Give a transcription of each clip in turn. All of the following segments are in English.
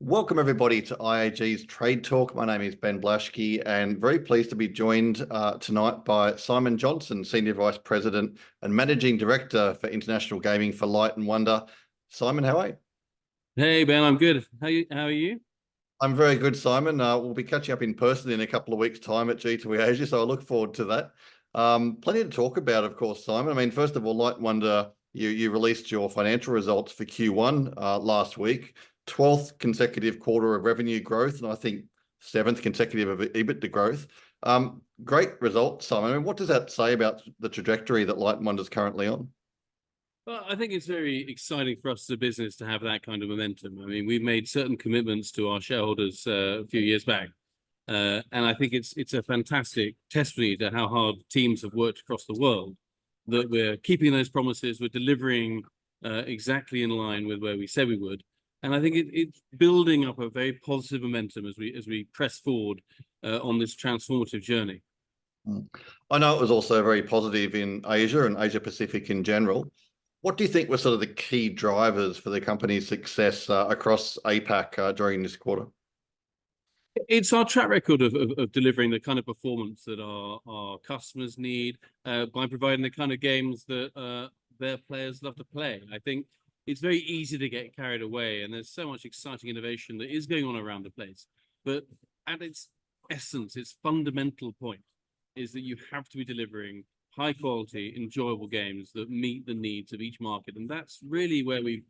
Welcome everybody to IAG's Trade Talk. My name is Ben Blaschke and very pleased to be joined tonight by Simon Johnson, Senior Vice President and Managing Director for International Gaming for Light & Wonder. Simon, how are you? Hey Ben, I'm good. How are you? I'm very good, Simon. We'll be catching up in person in a couple of weeks' time at G2E Asia, so I look forward to that. Plenty to talk about, of course, Simon. I mean, first of all, Light & Wonder, you released your financial results for Q1 last week. 12th consecutive quarter of revenue growth, and I think 7th consecutive of EBITDA growth. Great result, Simon. I mean, what does that say about the trajectory that Light & Wonder is currently on? Well, I think it's very exciting for us as a business to have that kind of momentum. I mean, we've made certain commitments to our shareholders a few years back, and I think it's a fantastic testimony to how hard teams have worked across the world. That we're keeping those promises, we're delivering exactly in line with where we said we would, and I think it's building up a very positive momentum as we press forward on this transformative journey. I know it was also very positive in Asia and Asia Pacific in general. What do you think were sort of the key drivers for the company's success across APAC during this quarter? It's our track record of delivering the kind of performance that our customers need by providing the kind of games that their players love to play. I think it's very easy to get carried away, and there's so much exciting innovation that is going on around the place. But at its essence, its fundamental point is that you have to be delivering high quality, enjoyable games that meet the needs of each market. And that's really where we've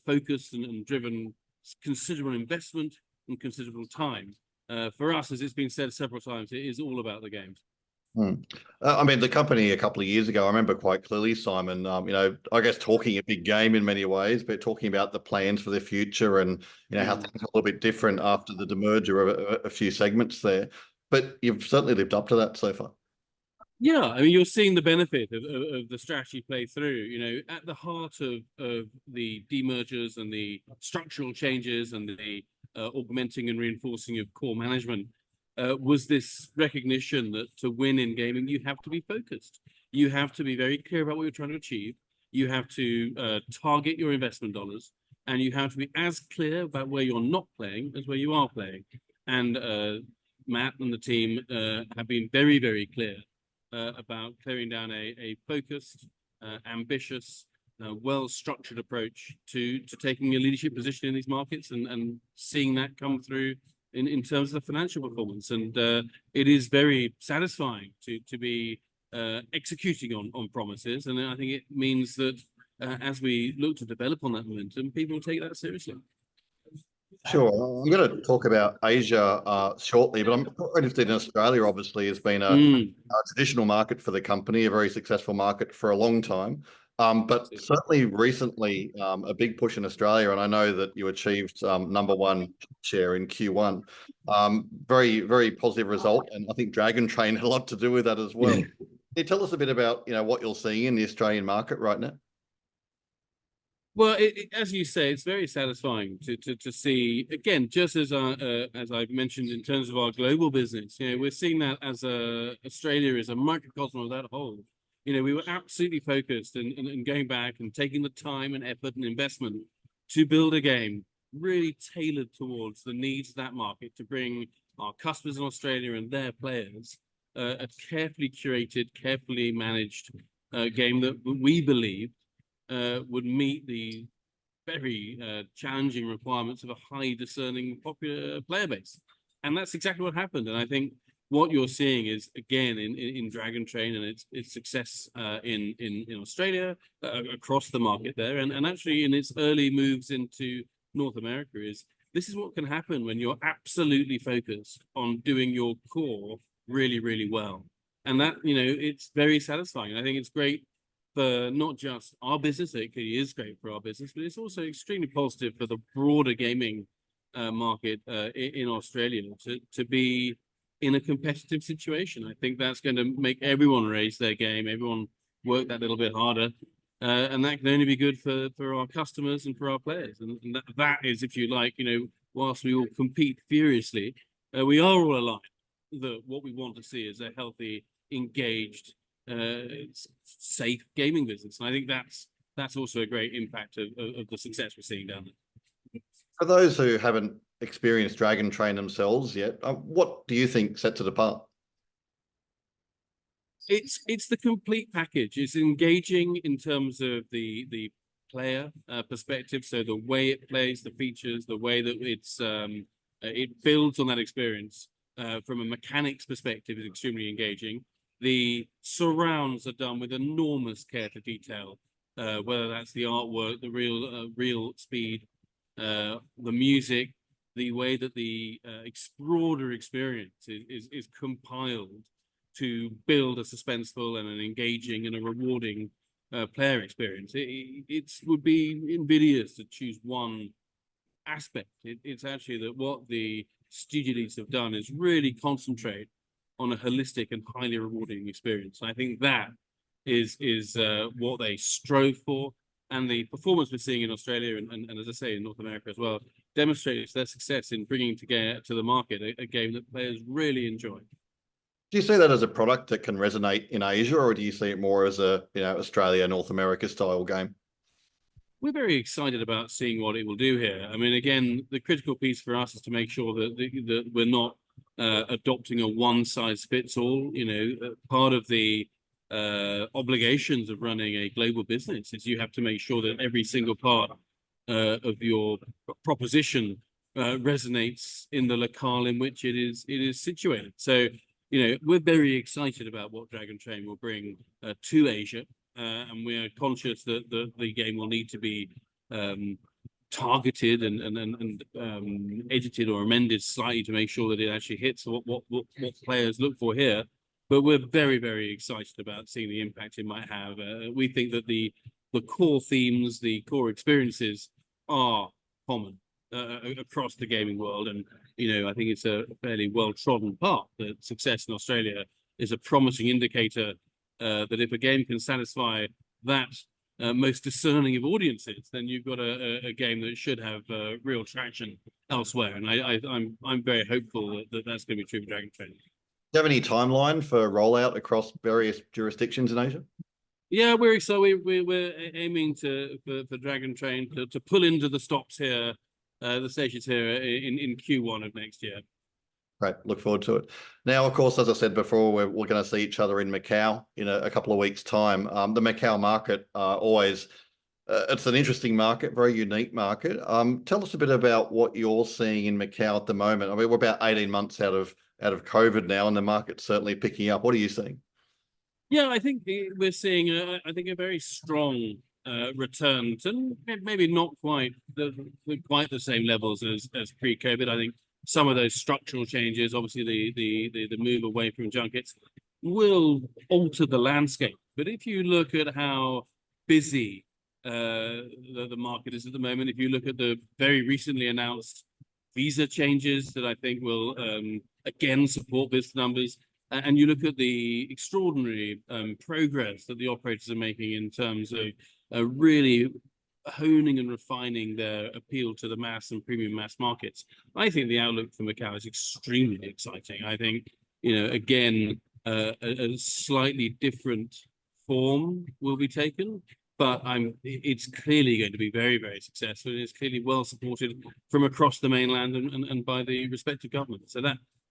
focused and driven considerable investment and considerable time. For us, as it's been said several times, it is all about the games. I mean, the company a couple of years ago, I remember quite clearly, Simon, I guess talking a big game in many ways, but talking about the plans for the future and, how things are a little bit different after the demerger of a few segments there. But you've certainly lived up to that so far. Yeah, I mean, you're seeing the benefit of the strategy play through. At the heart of the demergers and the structural changes and the augmenting and reinforcing of core management was this recognition that to win in gaming, you have to be focused. You have to be very clear about what you're trying to achieve. You have to target your investment dollars, and you have to be as clear about where you're not playing as where you are playing. And Matt and the team have been very, very clear about clearing down a focused, ambitious, well-structured approach to taking a leadership position in these markets and seeing that come through in terms of the financial performance. And it is very satisfying to be executing on promises. And I think it means that as we look to develop on that momentum, people take that seriously. Sure. I'm going to talk about Asia shortly, but I'm quite interested in Australia. Obviously, has been a traditional market for the company, a very successful market for a long time. But certainly recently, a big push in Australia, and I know that you achieved #1 share in Q1. Very, very positive result, and I think Dragon Train had a lot to do with that as well. Can you tell us a bit about what you're seeing in the Australian market right now? Well, as you say, it's very satisfying to see, again, just as I've mentioned in terms of our global business, we're seeing that as Australia is a microcosm of that whole. We were absolutely focused and going back and taking the time and effort and investment to build a game really tailored towards the needs of that market, to bring our customers in Australia and their players a carefully curated, carefully managed game that we believe would meet the very challenging requirements of a high discerning popular player base. And that's exactly what happened. And I think what you're seeing is, again, in Dragon Train and its success in Australia, across the market there, and actually in its early moves into North America, is this is what can happen when you're absolutely focused on doing your core really, really well. And that, it's very satisfying. I think it's great for not just our business. It is great for our business, but it's also extremely positive for the broader gaming market in Australia to be in a competitive situation. I think that's going to make everyone raise their game, everyone work that little bit harder, and that can only be good for our customers and for our players. And that is, if you like, whilst we all compete furiously, we are all aligned that what we want to see is a healthy, engaged, safe gaming business. And I think that's that's also a great impact of the success we're seeing down there. For those who haven't experienced Dragon Train themselves yet, what do you think sets it apart? It's the complete package. It's engaging in terms of the player perspective. So the way it plays, the features, the way that it builds on that experience from a mechanics perspective is extremely engaging. The surrounds are done with enormous care to detail, whether that's the artwork, the real speed, the music, the way that the Explorer experience is compiled to build a suspenseful and an engaging and a rewarding player experience. It would be invidious to choose one aspect. It's actually that what the studio leads have done is really concentrate on a holistic and highly rewarding experience. I think that is what they strove for, and the performance we're seeing in Australia and as I say in North America as well demonstrates their success in bringing to the market a game that players really enjoy. Do you see that as a product that can resonate in Asia, or do you see it more as a Australia, North America style game? We're very excited about seeing what it will do here. I mean, again, the critical piece for us is to make sure that we're not adopting a one-size-fits-all. Part of the obligations of running a global business is you have to make sure that every single part of your proposition resonates in the locale in which it is situated. So, we're very excited about what Dragon Train will bring to Asia, and we are conscious that the game will need to be targeted and edited or amended slightly to make sure that it actually hits what players look for here. But we're very, very excited about seeing the impact it might have. We think that the core themes, the core experiences are common across the gaming world, and I think it's a fairly well-trodden path. That success in Australia is a promising indicator that if a game can satisfy that most discerning of audiences, then you've got a game that should have real traction elsewhere. And I'm very hopeful that that's going to be true for Dragon Train. Do you have any timeline for rollout across various jurisdictions in Asia? Yeah, we're aiming for Dragon Train to pull into the stops here, the stations here in Q1 of next year. Great, look forward to it. Now, of course, as I said before, we're going to see each other in Macau in a couple of weeks' time. The Macau market always, it's an interesting market, very unique market. Tell us a bit about what you're seeing in Macau at the moment. I mean, we're about 18 months out of COVID now, and the market's certainly picking up. What are you seeing? Yeah, I think we're seeing a very strong return to maybe not quite the same levels as pre-COVID. I think some of those structural changes, obviously the move away from junkets, will alter the landscape. But if you look at how busy the market is at the moment, if you look at the very recently announced visa changes that I think will again support business numbers, and you look at the extraordinary progress that the operators are making in terms of really honing and refining their appeal to the mass and premium mass markets, I think the outlook for Macau is extremely exciting. I think, again, a slightly different form will be taken, but it's clearly going to be very, very successful. And it's clearly well supported from across the mainland and by the respective governments. So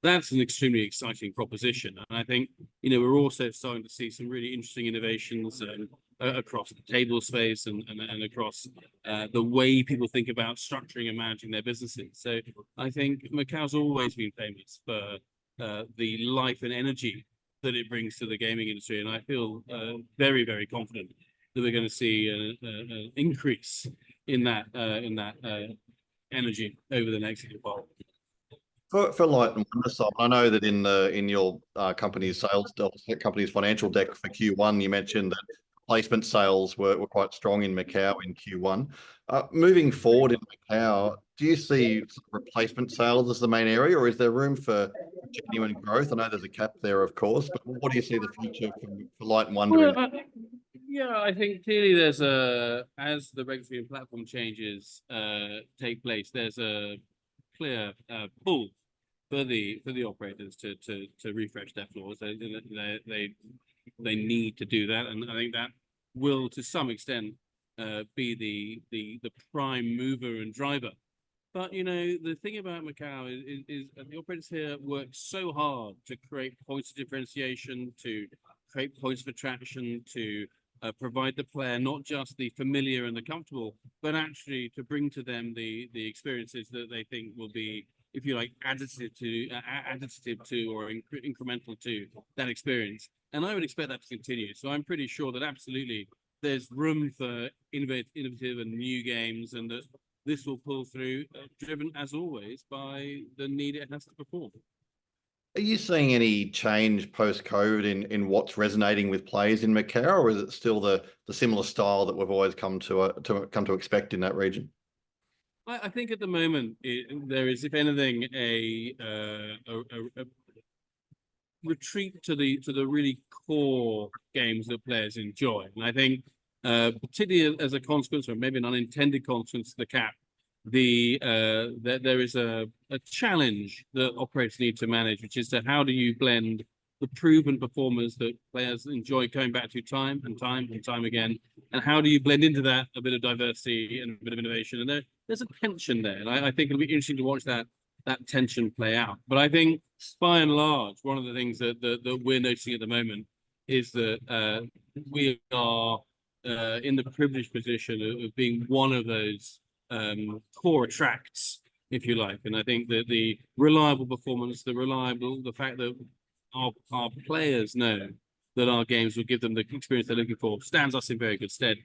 that's an extremely exciting proposition. And I think, we're also starting to see some really interesting innovations across the table space and across the way people think about structuring and managing their businesses. So I think Macau's always been famous for the life and energy that it brings to the gaming industry. And I feel very, very confident that we're going to see an increase in that energy over the next little while. For Light and Wonder, Simon, I know that in your company's financial deck for Q1, you mentioned that placement sales were quite strong in Macau in Q1. Moving forward in Macau, do you see replacement sales as the main area, or is there room for genuine growth? I know there's a cap there, of course, but what do you see the future for Light and Wonder? Well, yeah, I think clearly there's as the regulatory and platform changes take place, there's a clear pull for the operators to refresh their floors. They need to do that, and I think that will, to some extent, be the prime mover and driver. But the thing about Macau is the operators here work so hard to create points of differentiation, to create points of attraction, to provide the player not just the familiar and the comfortable, but actually to bring to them the experiences that they think will be, if you like, additive to or incremental to that experience. And I would expect that to continue. So I'm pretty sure that absolutely there's room for innovative and new games, and that this will pull through, driven as always by the need it has to perform. Are you seeing any change post-COVID in what's resonating with players in Macau, or is it still the similar style that we've always come to expect in that region? I think at the moment there is, if anything, a retreat to the really core games that players enjoy, and I think particularly as a consequence, or maybe an unintended consequence of the cap, that there is a challenge that operators need to manage, which is how do you blend the proven performers that players enjoy going back to time and time again, and how do you blend into that a bit of diversity and a bit of innovation? And there's a tension there, and I think it'll be interesting to watch that tension play out. But I think by and large, one of the things that we're noticing at the moment is that we are in the privileged position of being one of those core attracts, if you like. And I think that the reliable performance, the fact that our players know that our games will give them the experience they're looking for, stands us in very good stead,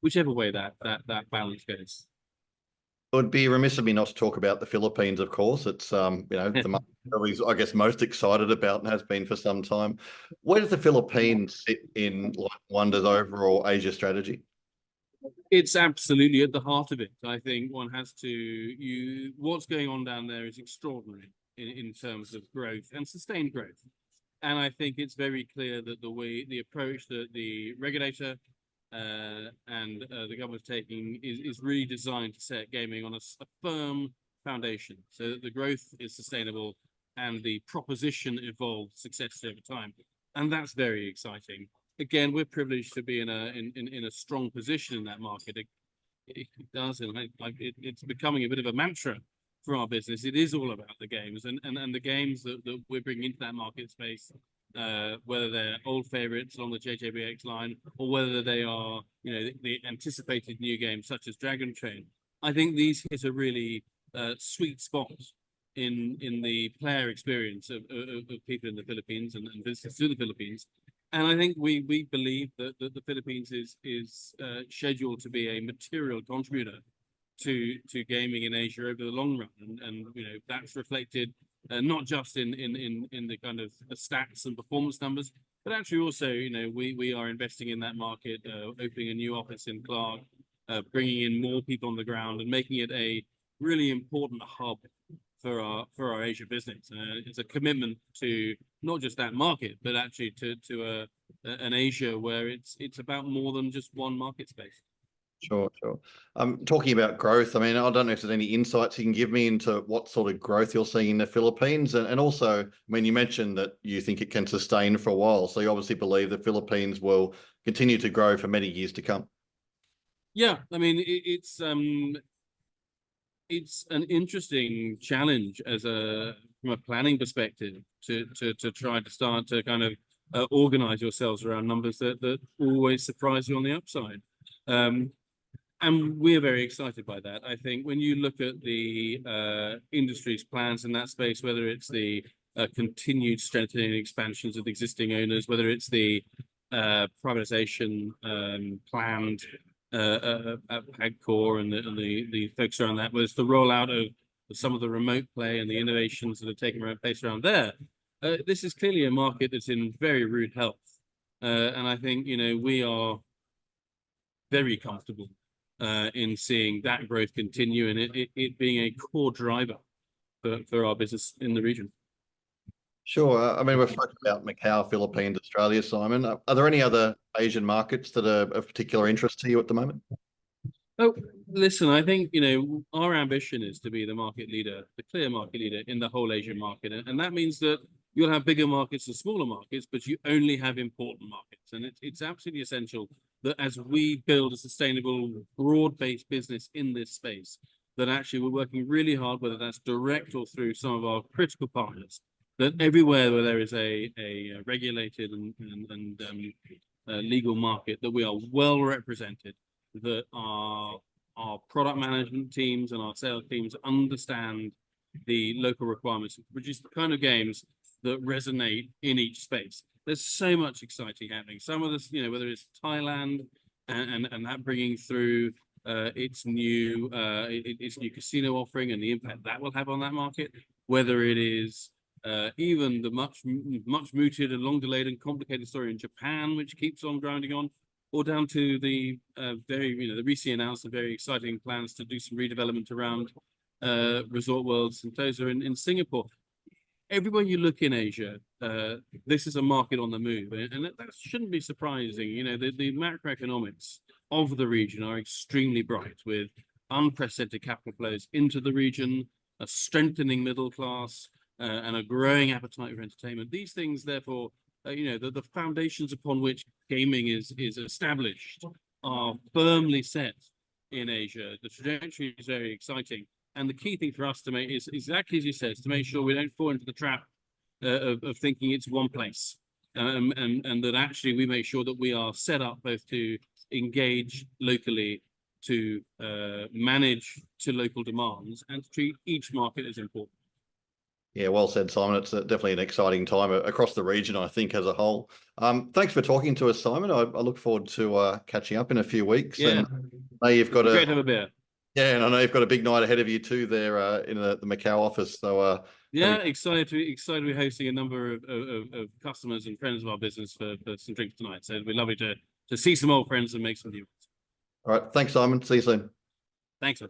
whichever way that balance goes. It would be remiss of me not to talk about the Philippines, of course. It's the market everybody's, I guess, most excited about and has been for some time. Where does the Philippines sit in Wonder's overall Asia strategy? It's absolutely at the heart of it. I think one has what's going on down there is extraordinary in terms of growth and sustained growth. And I think it's very clear that the approach that the regulator and the government's taking is really designed to set gaming on a firm foundation, so that the growth is sustainable and the proposition evolves successfully over time. And that's very exciting. Again, we're privileged to be in a strong position in that market. It does, and it's becoming a bit of a mantra for our business. It is all about the games, and the games that we're bringing into that market space, whether they're old favorites on the JJBX line or whether they are, the anticipated new games such as Dragon Train. I think these hit a really sweet spot in the player experience of people in the Philippines and visitors to the Philippines. And I think we believe that the Philippines is scheduled to be a material contributor to gaming in Asia over the long run, and that's reflected not just in the kind of the stats and performance numbers, but actually also we are investing in that market, opening a new office in Clark, bringing in more people on the ground, and making it a really important hub for our Asia business. It's a commitment to not just that market, but actually to an Asia where it's about more than just one market space. Sure. Talking about growth, I mean, I don't know if there's any insights you can give me into what sort of growth you're seeing in the Philippines. And also, I mean, you mentioned that you think it can sustain for a while. So you obviously believe the Philippines will continue to grow for many years to come. Yeah, I mean, it's an interesting challenge from a planning perspective to try to start to kind of organize yourselves around numbers that always surprise you on the upside. And we're very excited by that. I think when you look at the industry's plans in that space, whether it's the continued strengthening and expansions of existing owners, whether it's the privatization planned at PAGCOR and the folks around that, whether it's the rollout of some of the remote play and the innovations that are taking place around there, this is clearly a market that's in very rude health. And I think, we are very comfortable in seeing that growth continue, and it being a core driver for our business in the region. Sure. I mean, we've spoken about Macau, Philippines, Australia, Simon. Are there any other Asian markets that are of particular interest to you at the moment? Oh, listen, I think, our ambition is to be the market leader, the clear market leader in the whole Asian market. And that means that you'll have bigger markets and smaller markets, but you only have important markets. And it's absolutely essential that as we build a sustainable, broad-based business in this space, that actually we're working really hard, whether that's direct or through some of our critical partners, that everywhere where there is a regulated and legal market, that we are well represented, that our product management teams and our sales teams understand the local requirements, and produce the kind of games that resonate in each space. There's so much exciting happening. Some of this, whether it's Thailand and that bringing through its new casino offering and the impact that will have on that market, whether it is even the much mooted and long delayed and complicated story in Japan, which keeps on grinding on, or down to the the recently announced and very exciting plans to do some redevelopment around Resort World Sentosa in Singapore. Everywhere you look in Asia, this is a market on the move, and that shouldn't be surprising. The macroeconomics of the region are extremely bright, with unprecedented capital flows into the region, a strengthening middle class, and a growing appetite for entertainment. These things, therefore, the foundations upon which gaming is established are firmly set in Asia. The trajectory is very exciting. And the key thing for us to make is exactly as you said, is to make sure we don't fall into the trap of thinking it's one place, and that actually we make sure that we are set up both to engage locally, to manage to local demands, and to treat each market as important. Yeah, well said, Simon. It's definitely an exciting time across the region, I think, as a whole. Thanks for talking to us, Simon. I look forward to catching up in a few weeks. Yeah, and now you've got great to have a beer. Yeah, and I know you've got a big night ahead of you too there in the Macau office. So yeah, excited to be hosting a number of customers and friends of our business for some drinks tonight. So it'll be lovely to see some old friends and make some new ones. All right, thanks, Simon. See you soon. Thanks.